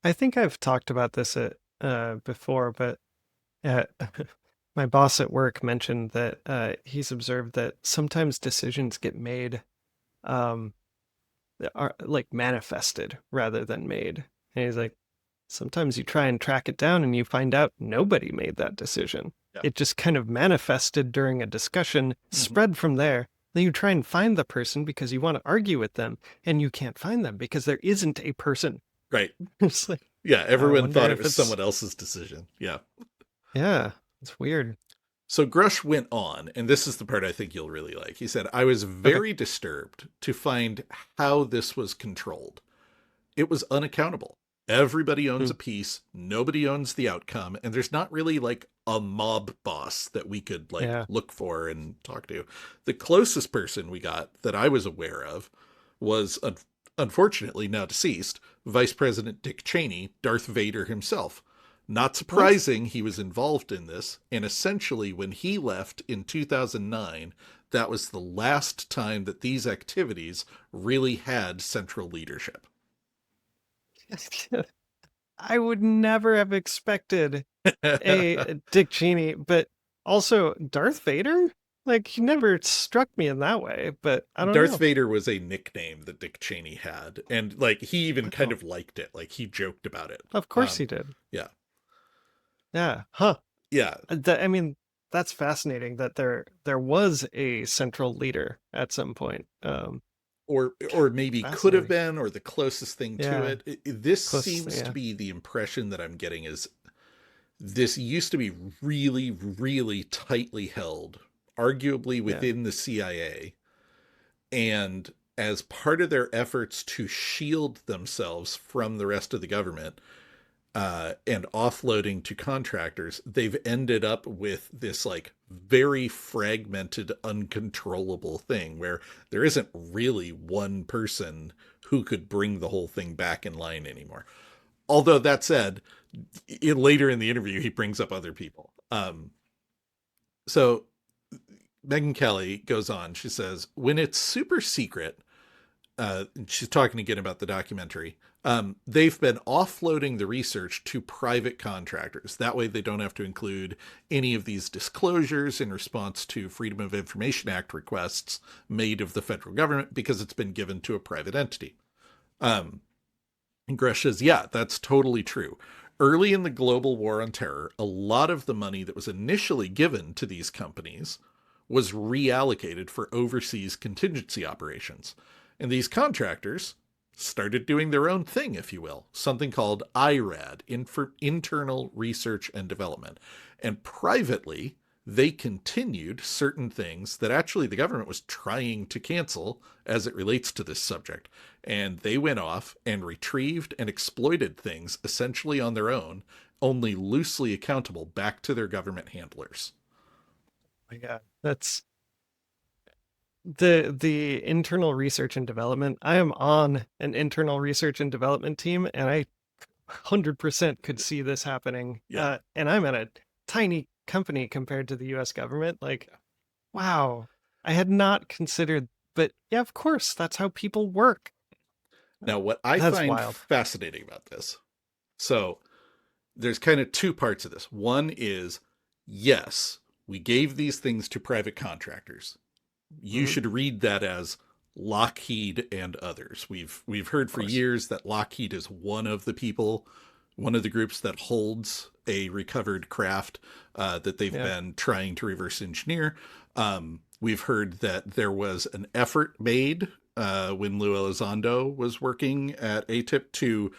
I think I've talked about this before, but my boss at work mentioned that he's observed that sometimes decisions get made that are like manifested rather than made. And he's like, sometimes you try and track it down and you find out nobody made that decision. Yeah. It just kind of manifested during a discussion, spread from there. Then you try and find the person because you want to argue with them, and you can't find them because there isn't a person. Right. It's like, everyone thought it was someone else's decision. Yeah. Yeah. It's weird. So Grusch went on, and this is the part I think you'll really like. He said, "I was very disturbed to find how this was controlled. It was unaccountable. Everybody owns a piece. Nobody owns the outcome. And there's not really like a mob boss that we could look for and talk to. The closest person we got that I was aware of was, unfortunately now deceased, Vice President Dick Cheney, Darth Vader himself. Not surprising, he was involved in this. And essentially when he left in 2009, that was the last time that these activities really had central leadership." I would never have expected a Dick Cheney, but also Darth Vader? Like, he never struck me in that way, but I don't know. Darth Vader was a nickname that Dick Cheney had, and like he even kind of liked it. Like, he joked about it. Of course he did. Yeah. Yeah. Huh. Yeah. I mean, that's fascinating that there was a central leader at some point. Or maybe could have been, or the closest thing to it. This seems to be the impression that I'm getting, is this used to be really, really tightly held, arguably within the CIA. And as part of their efforts to shield themselves from the rest of the government, and offloading to contractors, they've ended up with this like very fragmented, uncontrollable thing where there isn't really one person who could bring the whole thing back in line anymore. Although that said, later in the interview, he brings up other people. So Megyn Kelly goes on. She says, when it's super secret, she's talking again about the documentary, they've been offloading the research to private contractors. That way they don't have to include any of these disclosures in response to Freedom of Information Act requests made of the federal government because it's been given to a private entity. And Grusch says, yeah, that's totally true. Early in the global war on terror, a lot of the money that was initially given to these companies was reallocated for overseas contingency operations. And these contractors started doing their own thing, if you will, something called IRAD, Internal Research and Development. And privately, they continued certain things that actually the government was trying to cancel as it relates to this subject. And they went off and retrieved and exploited things essentially on their own, only loosely accountable back to their government handlers. Oh my God, that's the internal research and development. I am on an internal research and development team, and I 100% could see this happening. Yeah. And I'm at a tiny company compared to the US government. Like, wow, I had not considered, but yeah, of course, that's how people work. Now, what I find fascinating about this, so there's kind of two parts of this. One is, yes, we gave these things to private contractors. You should read that as Lockheed and others. We've heard for years that Lockheed is one of the people, one of the groups that holds a recovered craft that they've been trying to reverse engineer. We've heard that there was an effort made when Lou Elizondo was working at ATIP to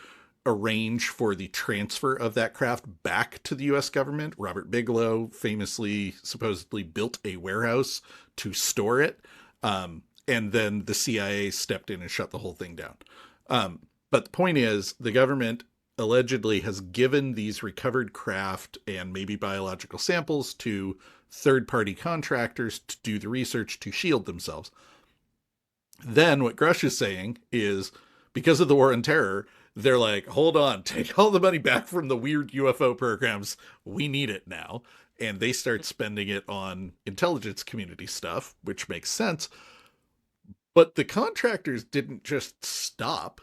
arrange for the transfer of that craft back to the U.S. government. Robert Bigelow famously, supposedly built a warehouse to store it. And then the CIA stepped in and shut the whole thing down. But the point is, the government allegedly has given these recovered craft and maybe biological samples to third-party contractors to do the research to shield themselves. Then what Grusch is saying is, because of the war on terror, they're like, hold on, take all the money back from the weird UFO programs. We need it now. And they start spending it on intelligence community stuff, which makes sense. But the contractors didn't just stop.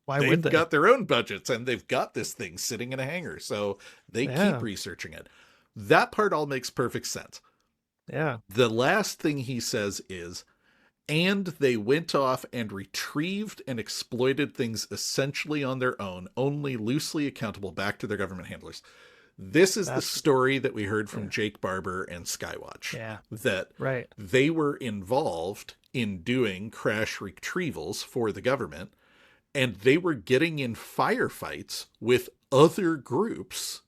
Why would they? They've got their own budgets and they've got this thing sitting in a hangar. So they keep researching it. That part all makes perfect sense. Yeah. The last thing he says is, and they went off and retrieved and exploited things essentially on their own, only loosely accountable back to their government handlers. This is the story that we heard from Jake Barber and Skywatch. Yeah. That they were involved in doing crash retrievals for the government, and they were getting in firefights with other groups.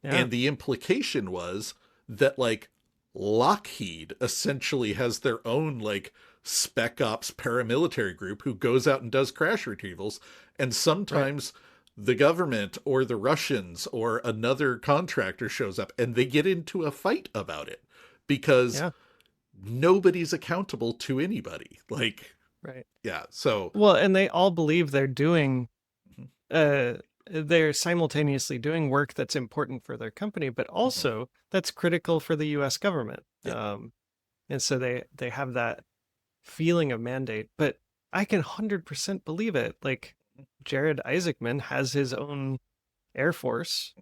Yeah. And the implication was that, like, Lockheed essentially has their own, like, spec ops paramilitary group who goes out and does crash retrievals. And sometimes the government or the Russians or another contractor shows up and they get into a fight about it because nobody's accountable to anybody. Like, so. Well, and they all believe they're doing, they're simultaneously doing work that's important for their company, but also that's critical for the US government. And so they have that feeling of mandate, but I can 100% believe it. Like, Jared Isaacman has his own Air Force.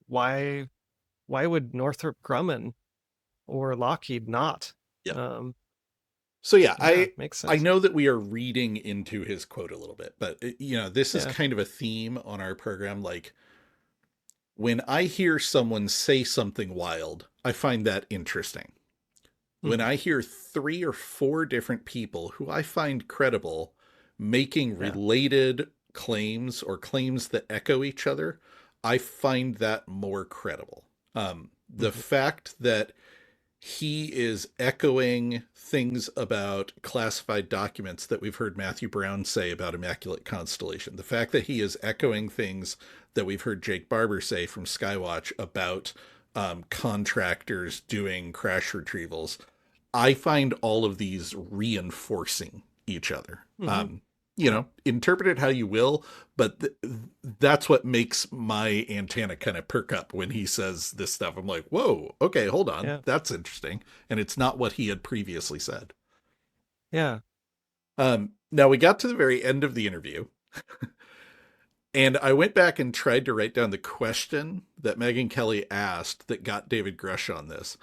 Why would Northrop Grumman or Lockheed not? Makes sense. I know that we are reading into his quote a little bit, but this is kind of a theme on our program. Like, when I hear someone say something wild, I find that interesting. When I hear 3 or 4 different people who I find credible making related claims or claims that echo each other, I find that more credible. The fact that he is echoing things about classified documents that we've heard Matthew Brown say about Immaculate Constellation. The fact that he is echoing things that we've heard Jake Barber say from Skywatch about contractors doing crash retrievals, I find all of these reinforcing each other. Interpret it how you will, but that's what makes my antenna kind of perk up when he says this stuff. I'm like, whoa, okay, hold on. Yeah. That's interesting. And it's not what he had previously said. Yeah. Now we got to the very end of the interview and I went back and tried to write down the question that Megyn Kelly asked that got David Grusch on this.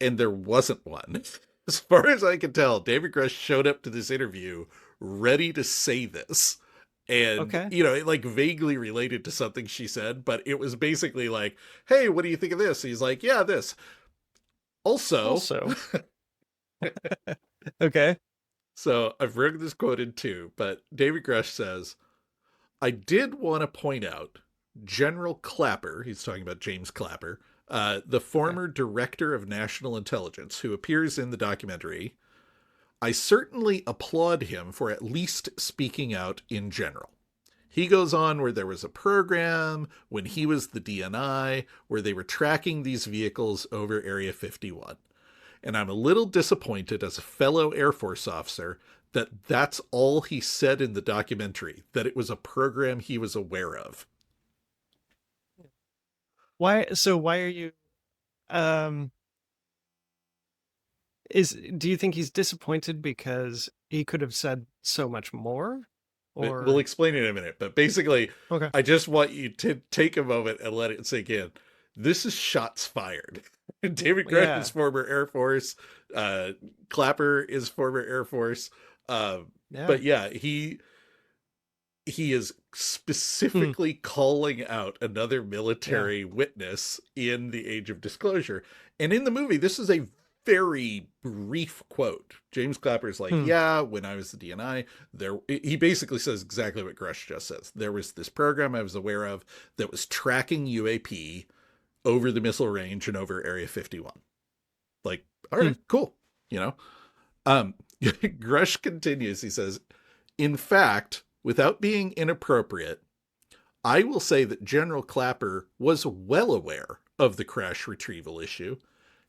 And there wasn't one. As far as I can tell, David Grusch showed up to this interview ready to say this. And, it like vaguely related to something she said, but it was basically like, hey, what do you think of this? And he's like, yeah, this. Also. Okay. So I've written this quote in two, but David Grusch says, I did want to point out General Clapper, he's talking about James Clapper, the former director of national intelligence who appears in the documentary. I certainly applaud him for at least speaking out in general. He goes on where there was a program when he was the DNI where they were tracking these vehicles over Area 51. And I'm a little disappointed as a fellow Air Force officer that that's all he said in the documentary, that it was a program he was aware of. Why are you do you think he's disappointed because he could have said so much more? Or we'll explain it in a minute, but basically, okay. I just want you to take a moment and let it sink in. This is shots fired. David Grusch is former Air Force. Clapper is former Air Force. But yeah, he is specifically calling out another military witness in the Age of Disclosure. And in the movie, this is a very brief quote. James Clapper's like, yeah, when I was the DNI, he basically says exactly what Grusch just says. There was this program I was aware of that was tracking UAP over the missile range and over Area 51. Like, all right, cool. Grusch continues. He says, in fact, without being inappropriate, I will say that General Clapper was well aware of the crash retrieval issue.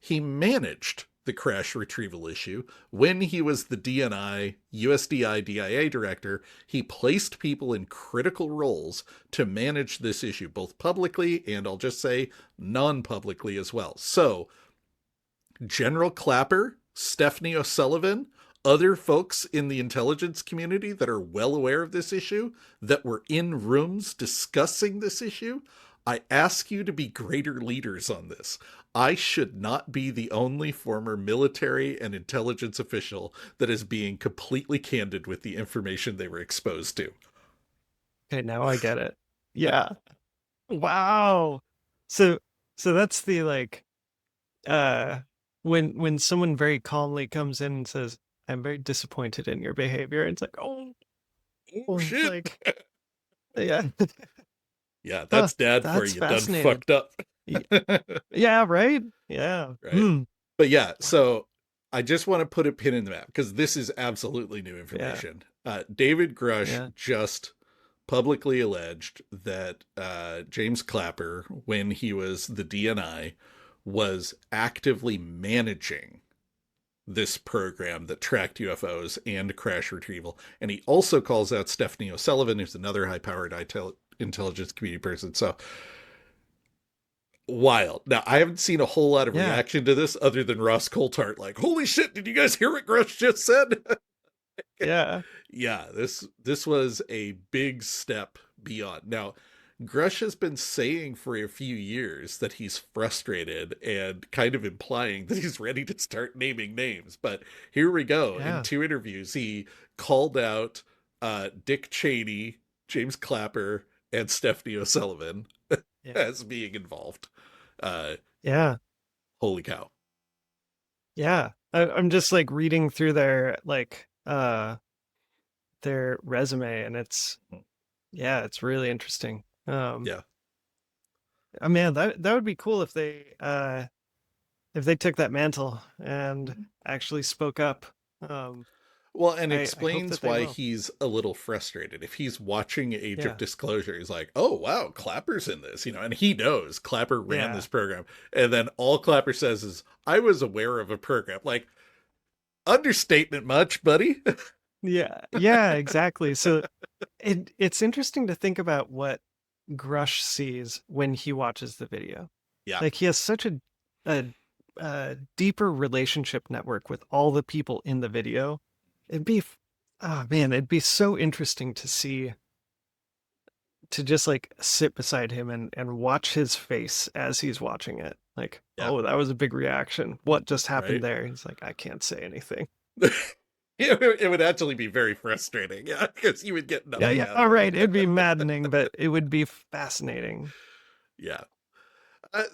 He managed the crash retrieval issue when he was the DNI USDI DIA director. He placed people in critical roles to manage this issue, both publicly and I'll just say non-publicly as well. So General Clapper, Stephanie O'Sullivan, other folks in the intelligence community that are well aware of this issue, that were in rooms discussing this issue, I ask you to be greater leaders on this. I should not be the only former military and intelligence official that is being completely candid with the information they were exposed to. Okay, now I get it. Yeah. Wow. So that's the when someone very calmly comes in and says, I'm very disappointed in your behavior. It's like, oh shit. Like, yeah. Yeah, that's dad for you. Done fucked up. Yeah, right? Yeah. Right. But yeah, so I just want to put a pin in the map because this is absolutely new information. David Grusch just publicly alleged that James Clapper, when he was the DNI, was actively managing this program that tracked UFOs and crash retrieval. And he also calls out Stephanie O'Sullivan, who's another high-powered intelligence community person. So wild. Now, I haven't seen a whole lot of reaction to this other than Ross Coulthart like, holy shit, did you guys hear what Grusch just said? Yeah. Yeah, this was a big step beyond. Now, Grusch has been saying for a few years that he's frustrated and kind of implying that he's ready to start naming names. But here we go. In 2 interviews, he called out Dick Cheney, James Clapper, and Stephanie O'Sullivan as being involved. Holy cow. Yeah. I'm just like reading through their resume, and it's really interesting. Oh man, that would be cool if they if they took that mantle and actually spoke up. Well, and I hope explains that they why will. he's a little frustrated. If he's watching Age of Yeah. Disclosure, he's like, oh, wow, Clapper's in this, and he knows Clapper ran Yeah. this program. And then all Clapper says is, I was aware of a program. Like, understatement much, buddy. Yeah. Yeah, exactly. So it's interesting to think about what Grusch sees when he watches the video. Yeah. Like he has such a, a deeper relationship network with all the people in the video. It'd be, oh man, it'd be so interesting to see, to just like sit beside him and watch his face as he's watching it. Like, Yeah. oh, that was a big reaction. What just happened Right? there? He's like, I can't say anything. It would actually be very frustrating, yeah, because you would get nothing Yeah. out All of right. it. It'd be maddening, but it would be fascinating. Yeah.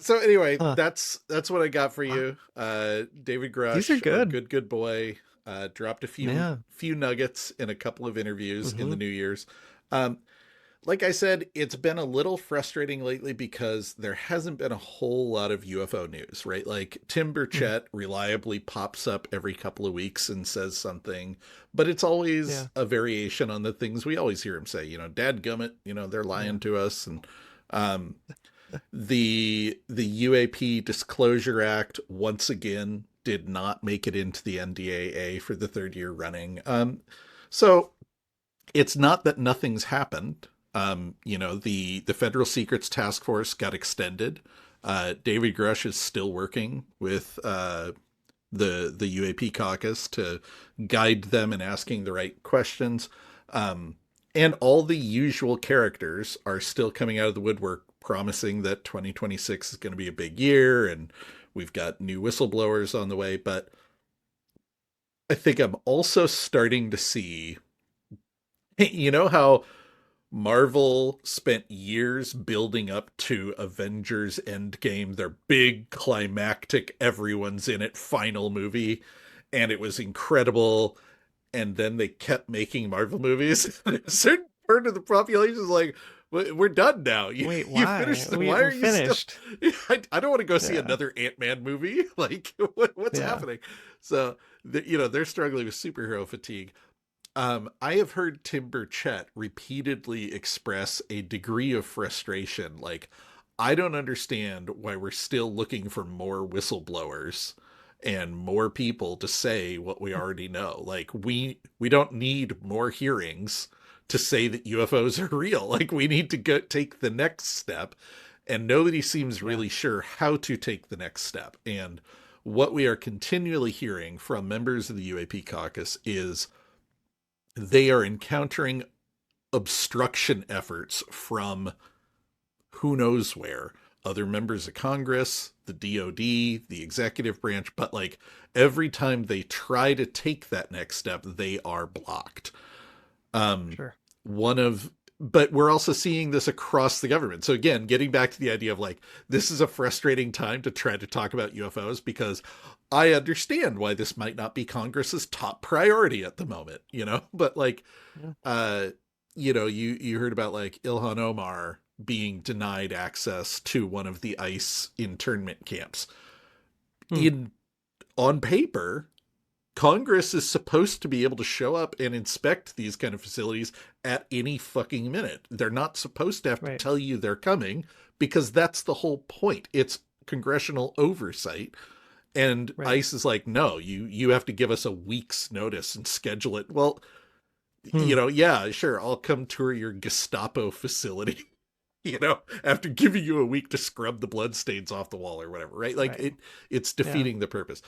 So anyway, Huh. that's what I got for you. David Grusch, These are good. Good boy. Dropped a few nuggets in a couple of interviews in the New Year's. Like I said, it's been a little frustrating lately because there hasn't been a whole lot of UFO news, right? Like Tim Burchett reliably pops up every couple of weeks and says something, but it's always a variation on the things we always hear him say, dadgummit, they're lying to us. And the UAP Disclosure Act, once again, did not make it into the NDAA for the third year running. So it's not that nothing's happened. The Federal Secrets Task Force got extended. David Grusch is still working with the UAP caucus to guide them in asking the right questions. And all the usual characters are still coming out of the woodwork promising that 2026 is going to be a big year and we've got new whistleblowers on the way. But I think I'm also starting to see, how Marvel spent years building up to Avengers Endgame, their big climactic, everyone's in it final movie, and it was incredible. And then they kept making Marvel movies. A certain part of the population is like, we're done now. Wait, why? You finished. Why We're are you finished? still? I don't want to go see another Ant-Man movie. Like, what's happening? So, they're struggling with superhero fatigue. I have heard Tim Burchett repeatedly express a degree of frustration. Like, I don't understand why we're still looking for more whistleblowers and more people to say what we already know. Like, we don't need more hearings to say that UFOs are real. Like, we need to go take the next step, and nobody seems really sure how to take the next step. And what we are continually hearing from members of the UAP caucus is they are encountering obstruction efforts from who knows where, other members of Congress, the DOD, the executive branch, but like every time they try to take that next step, they are blocked. But we're also seeing this across the government. So again, getting back to the idea of like, this is a frustrating time to try to talk about UFOs because I understand why this might not be Congress's top priority at the moment, but like, you heard about like Ilhan Omar being denied access to one of the ICE internment camps. On paper, Congress is supposed to be able to show up and inspect these kind of facilities at any fucking minute. They're not supposed to have to tell you they're coming because that's the whole point. It's congressional oversight. And ICE is like, no, you have to give us a week's notice and schedule it. Well, yeah, sure, I'll come tour your Gestapo facility, after giving you a week to scrub the bloodstains off the wall or whatever, right? Like it's defeating the purpose.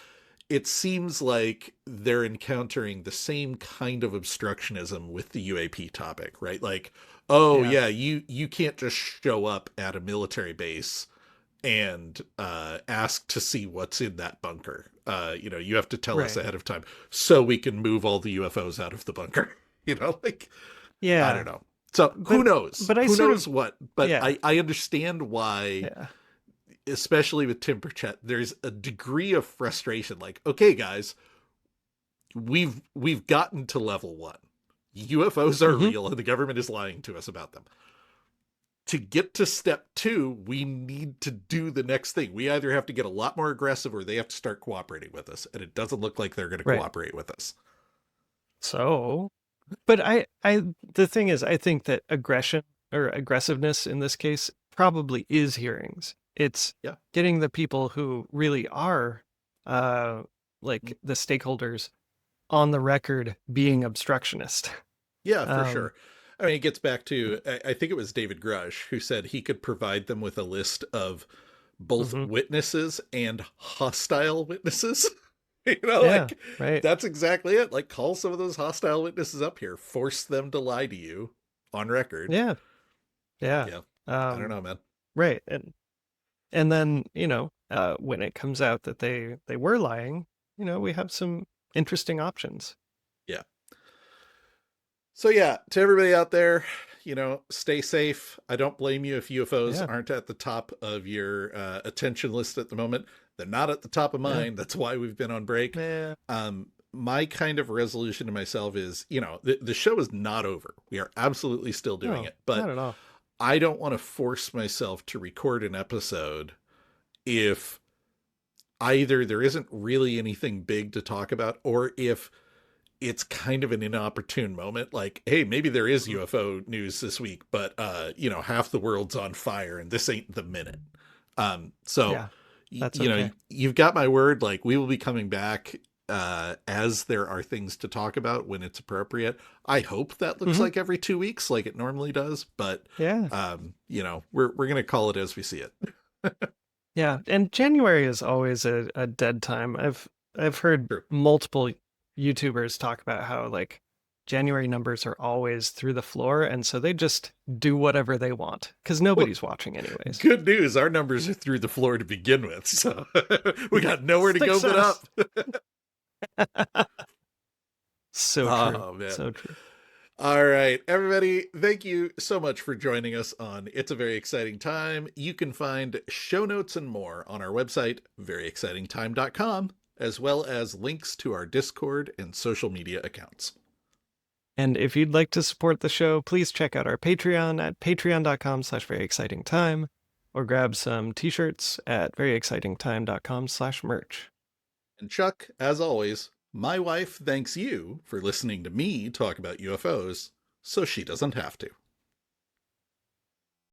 It seems like they're encountering the same kind of obstructionism with the UAP topic, right? Like, you can't just show up at a military base and ask to see what's in that bunker. You have to tell us ahead of time so we can move all the UFOs out of the bunker. I don't know. So who knows? But who knows what? But I understand why, especially with Tim Burchett, there's a degree of frustration. Like, okay, guys, we've gotten to level 1. UFOs are real, and the government is lying to us about them. to get to step 2, we need to do the next thing. We either have to get a lot more aggressive or they have to start cooperating with us. And it doesn't look like they're going to cooperate with us. So, but the thing is, I think that aggression or aggressiveness in this case probably is hearings. It's getting the people who really are, like the stakeholders on the record being obstructionist. Yeah, for sure. I mean, it gets back to, I think it was David Grusch who said he could provide them with a list of both witnesses and hostile witnesses. You know, like, that's exactly it. Like, call some of those hostile witnesses up here. Force them to lie to you on record. Yeah. I don't know, man. Right. And then, you know, when it comes out that they were lying, you know, we have some interesting options. Yeah. So yeah, to everybody out there, you know, stay safe. I don't blame you if UFOs aren't at the top of your attention list at the moment. They're not at the top of mine. That's why we've been on break. My kind of resolution to myself is, you know, the show is not over. We are absolutely still doing it. But not at all. I don't want to force myself to record an episode if either there isn't really anything big to talk about, or if it's kind of an inopportune moment. Like, hey, maybe there is UFO news this week, but, you know, half the world's on fire and this ain't the minute. You know, you've got my word. Like, we will be coming back as there are things to talk about when it's appropriate. I hope that looks like every 2 weeks, like it normally does. But you know, we're going to call it as we see it. Yeah, and January is always a dead time. I've heard multiple YouTubers talk about how like January numbers are always through the floor, and so they just do whatever they want because nobody's watching anyways. Good news, our numbers are through the floor to begin with, so we got nowhere to go but up. So true. Man. So true. All right, everybody, thank you so much for joining us on It's a Very Exciting Time. You can find show notes and more on our website, veryexcitingtime.com, as well as links to our Discord and social media accounts. And if you'd like to support the show, please check out our Patreon at patreon.com/veryexcitingtime, or grab some t-shirts at veryexcitingtime.com/merch. And Chuck, as always, my wife thanks you for listening to me talk about UFOs so she doesn't have to.